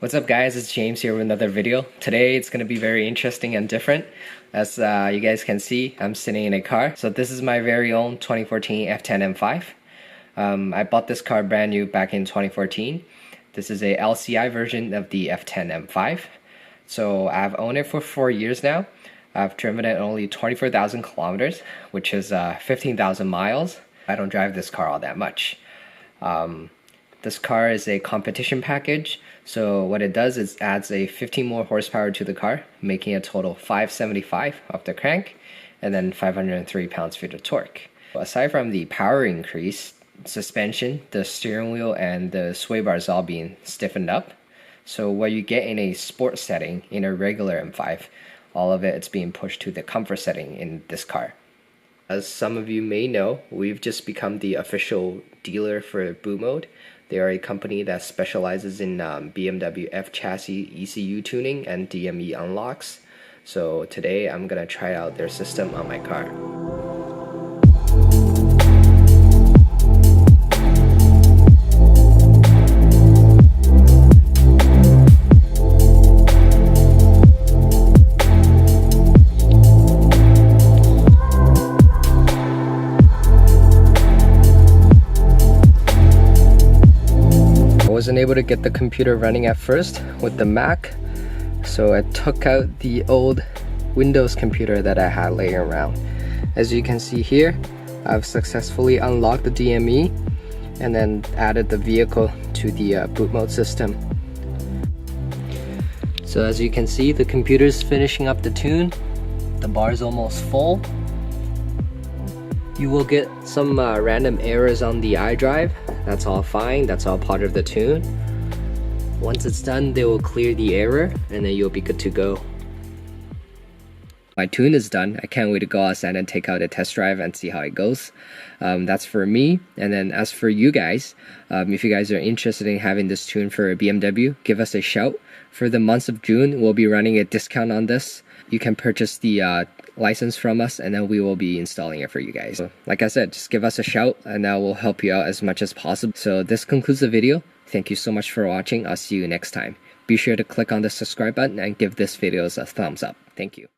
What's up guys, it's James here with another video. Today it's going to be very interesting and different. As you guys can see, I'm sitting in a car. So this is my very own 2014 F10 M5. I bought this car brand new back in 2014. This is a LCI version of the F10 M5. So I've owned it for 4 years now. I've driven it only 24,000 kilometers, which is 15,000 miles. I don't drive this car all that much. This car is a competition package, so what it does is adds a 15 more horsepower to the car, making a total 575 off the crank, and then 503 pounds-feet of torque. Aside from the power increase, suspension, the steering wheel, and the sway bars all being stiffened up. So what you get in a sport setting in a regular M5, all of it's being pushed to the comfort setting in this car. As some of you may know, we've just become the official dealer for BootMod. They are a company that specializes in BMW F chassis ECU tuning and DME unlocks. So today I'm gonna try out their system on my car. Wasn't able to get the computer running at first with the Mac, so I took out the old Windows computer that I had laying around. As you can see here, I've successfully unlocked the DME and then added the vehicle to the BootMod system. So as you can see, the computer's finishing up the tune. The bar is almost full. You will get some random errors on the iDrive. That's all fine, that's all part of the tune. Once it's done, they will clear the error and then you'll be good to go. My tune is done. I can't wait to go outside and take out a test drive and see how it goes. That's for me. And then as for you guys, if you guys are interested in having this tune for a BMW, give us a shout. For the months of June, we'll be running a discount on this. You can purchase the license from us and then we will be installing it for you guys. So, like I said, just give us a shout and that will help you out as much as possible. So this concludes the video. Thank you so much for watching. I'll see you next time. Be sure to click on the subscribe button and give this video a thumbs up. Thank you.